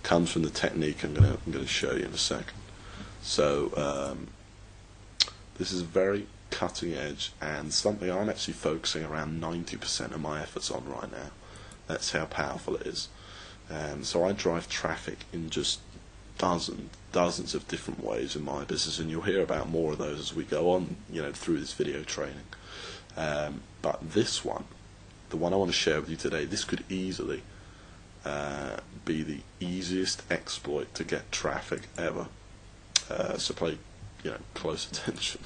comes from the technique I'm going to show you in a second. So this is very cutting edge and something I'm actually focusing around 90% of my efforts on right now. That's how powerful it is. So I drive traffic in just dozens of different ways in my business, and you'll hear about more of those as we go on, through this video training. But this one, the one I want to share with you today, this could easily be the easiest exploit to get traffic ever. So pay close attention.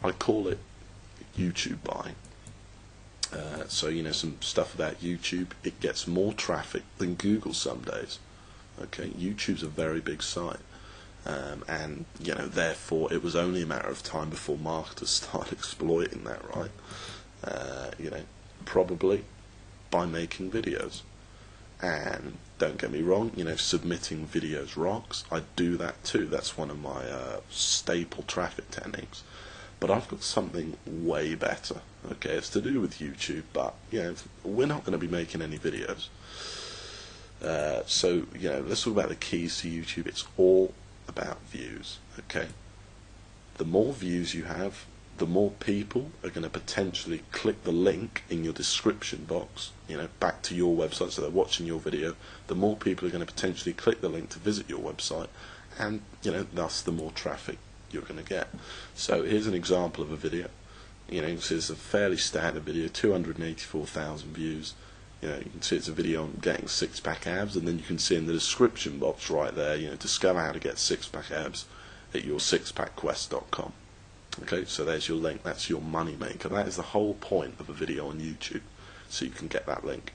I call it YouTube buying. So some stuff about YouTube, it gets more traffic than Google some days. Okay, YouTube's a very big site, and therefore it was only a matter of time before marketers started exploiting that, right? Probably by making videos. And don't get me wrong, submitting videos rocks. I do that too. That's one of my staple traffic techniques. But I've got something way better. Okay, it's to do with YouTube, but we're not going to be making any videos. So let's talk about the keys to YouTube. It's all about views. Okay, the more views you have, the more people are going to potentially click the link in your description box, back to your website, so they're watching your video. The more people are going to potentially click the link to visit your website, and thus the more traffic you're going to get. So here's an example of a video. You can see it's a fairly standard video, 284,000 views. You can see it's a video on getting six-pack abs, and then you can see in the description box right there, discover how to get six-pack abs at your6packquest.com. Okay, so there's your link. That's your money maker. That is the whole point of a video on YouTube, so you can get that link.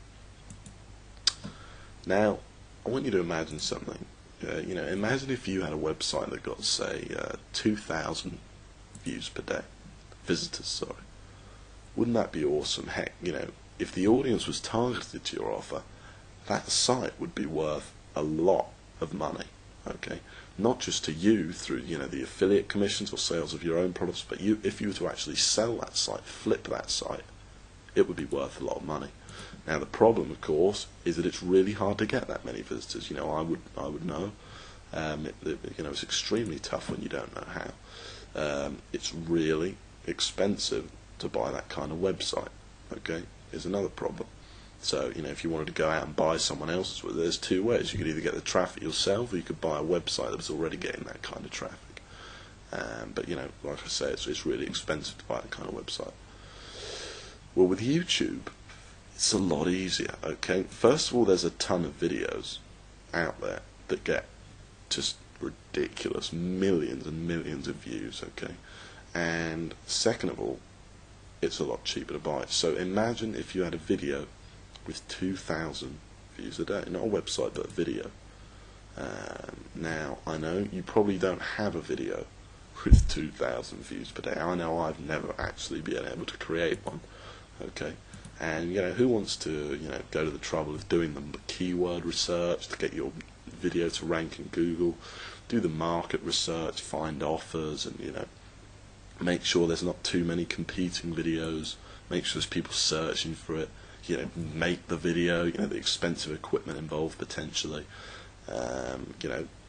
Now, I want you to imagine something. Imagine if you had a website that got, say, 2,000 views per day, visitors. Sorry, wouldn't that be awesome? Heck, if the audience was targeted to your offer, that site would be worth a lot of money. Okay, not just to you through the affiliate commissions or sales of your own products, but if you were to actually sell that site, flip that site, it would be worth a lot of money. Now the problem, of course, is that it's really hard to get that many visitors. I would know. It's extremely tough when you don't know how. It's really expensive to buy that kind of website. Okay, here's another problem. So, if you wanted to go out and buy someone else's, well, there's two ways. You could either get the traffic yourself, or you could buy a website that was already getting that kind of traffic. But, like I say, it's really expensive to buy that kind of website. Well, with YouTube, it's a lot easier, okay? First of all, there's a ton of videos out there that get just ridiculous millions and millions of views, okay? And second of all, it's a lot cheaper to buy. So imagine if you had a video with 2,000 views a day, not a website but a video. Now I know you probably don't have a video with 2,000 views per day. I know I've never actually been able to create one. Okay, and who wants to go to the trouble of doing the keyword research to get your video to rank in Google, do the market research, find offers, and make sure there's not too many competing videos, make sure there's people searching for it. Make the video, the expensive equipment involved potentially, and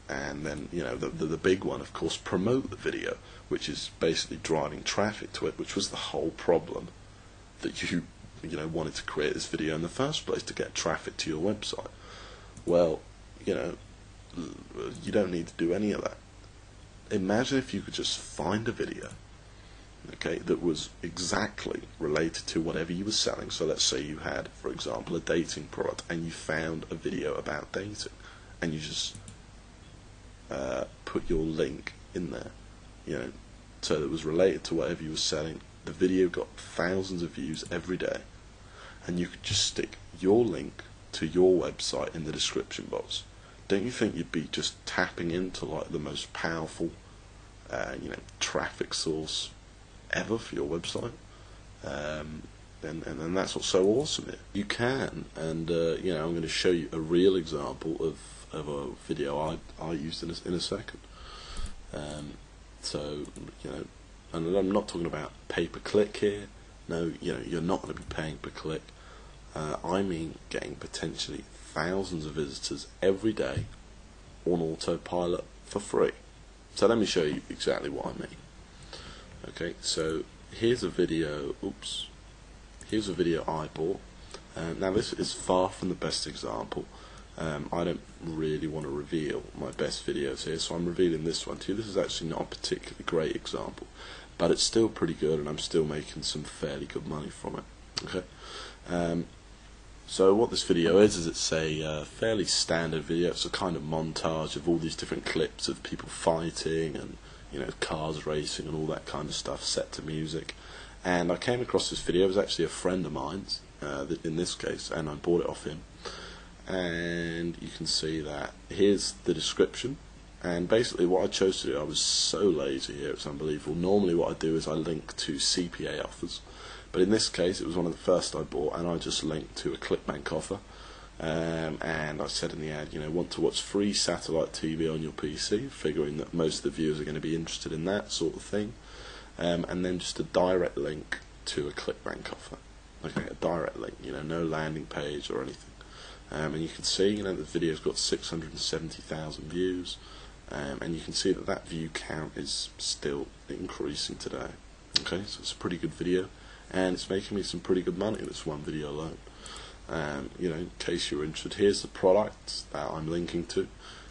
then the big one, of course, promote the video, which is basically driving traffic to it, which was the whole problem that you wanted to create this video in the first place, to get traffic to your website. Well, you don't need to do any of that. Imagine if you could just find a video, okay, that was exactly related to whatever you were selling. So let's say you had, for example, a dating product, and you found a video about dating, and you just put your link in there, so that it was related to whatever you were selling. The video got thousands of views every day, and you could just stick your link to your website in the description box. Don't you think you'd be just tapping into like the most powerful traffic source ever for your website? And that's what's so awesome here. You can, and I'm going to show you a real example of a video I used in a second. So and I'm not talking about pay-per-click here. No, you're not going to be paying per click. I mean getting potentially thousands of visitors every day on autopilot for free. So let me show you exactly what I mean. Okay, so here's a video. Here's a video I bought. Now this is far from the best example. I don't really want to reveal my best videos here, so I'm revealing this one to you. This is actually not a particularly great example, but it's still pretty good, and I'm still making some fairly good money from it. Okay. So what this video is it's a fairly standard video. It's a kind of montage of all these different clips of people fighting and cars racing and all that kind of stuff set to music. And I came across this video. It was actually a friend of mine's in this case, and I bought it off him. And you can see that here's the description. And basically what I chose to do, I was so lazy here, it's unbelievable. Normally what I do is I link to CPA offers, but in this case it was one of the first I bought, and I just linked to a ClickBank offer. And I said in the ad, want to watch free satellite TV on your PC, figuring that most of the viewers are going to be interested in that sort of thing. And then just a direct link to a ClickBank offer. Okay, a direct link, no landing page or anything. And you can see, the video's got 670,000 views, and you can see that view count is still increasing today. Okay, so it's a pretty good video, and it's making me some pretty good money, this one video alone. In case you're interested, here's the product that I'm linking to.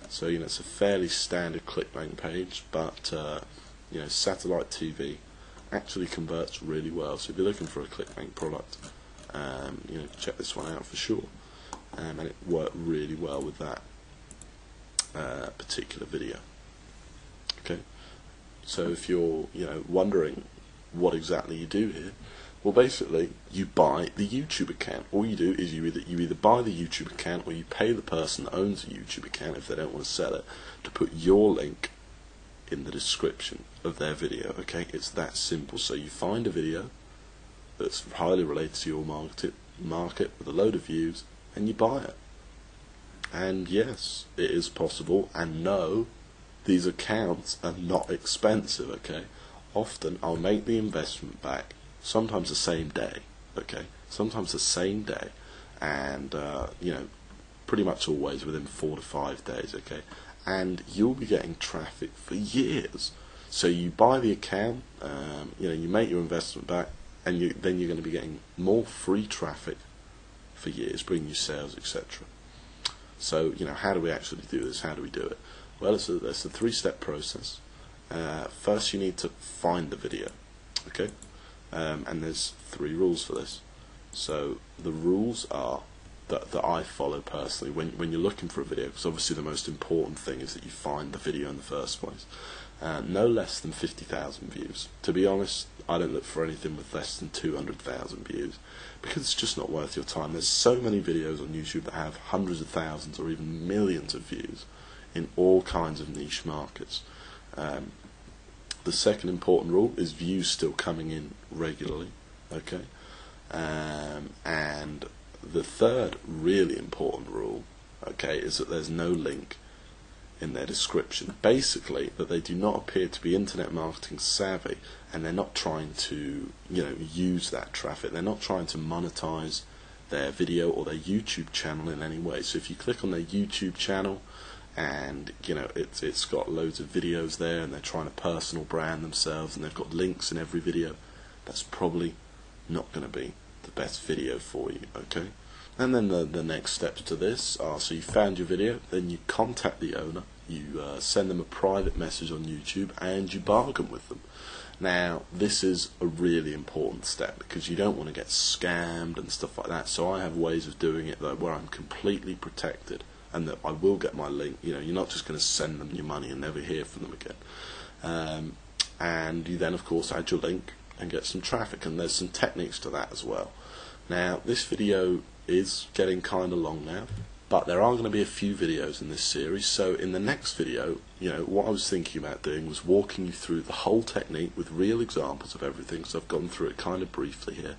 So it's a fairly standard ClickBank page, but satellite TV actually converts really well. So if you're looking for a ClickBank product, check this one out for sure. And it worked really well with that particular video. Okay, so if you're wondering what exactly you do here, well, basically you buy the YouTube account. All you do is you either buy the YouTube account, or you pay the person that owns the YouTube account, if they don't want to sell it, to put your link in the description of their video. Okay, it's that simple. So you find a video that's highly related to your market with a load of views, and you buy it. And yes, it is possible, and no, these accounts are not expensive. Okay, often I'll make the investment back, sometimes the same day. Okay, sometimes the same day, and pretty much always within 4 to 5 days. Okay, and you'll be getting traffic for years. So you buy the account, you make your investment back, and then you're going to be getting more free traffic for years, bringing you sales, etc. So how do we actually do this? How do we do it? Well, it's a 3-step process. First, you need to find the video. Okay, and there's 3 rules for this. So the rules are that I follow personally when you're looking for a video, because obviously the most important thing is that you find the video in the first place. No less than 50,000 views. To be honest, I don't look for anything with less than 200,000 views, because it's just not worth your time. There's so many videos on YouTube that have hundreds of thousands or even millions of views in all kinds of niche markets. The second important rule is views still coming in regularly. Okay, and the third really important rule, okay, is that there's no link in their description. Basically, that they do not appear to be internet marketing savvy, and they're not trying to use that traffic. They're not trying to monetize their video or their YouTube channel in any way. So if you click on their YouTube channel, and it's got loads of videos there, and they're trying to personal brand themselves, and they've got links in every video, that's probably not going to be the best video for you. Okay, and then the next steps to this are, so you found your video, then you contact the owner, you send them a private message on YouTube, and you bargain with them. Now, this is a really important step, because you don't want to get scammed and stuff like that. So I have ways of doing it where I'm completely protected, and that I will get my link. You're not just going to send them your money and never hear from them again. And you then, of course, add your link and get some traffic, and there's some techniques to that as well. Now, this video is getting kind of long now, but there are going to be a few videos in this series. So in the next video, what I was thinking about doing was walking you through the whole technique with real examples of everything. So I've gone through it kind of briefly here,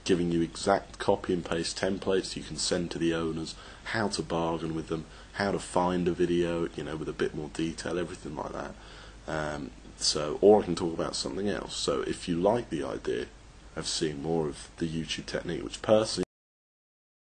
giving you exact copy and paste templates you can send to the owners, how to bargain with them, how to find a video, with a bit more detail, everything like that. Or I can talk about something else. So if you like the idea of seeing more of the YouTube technique, which personally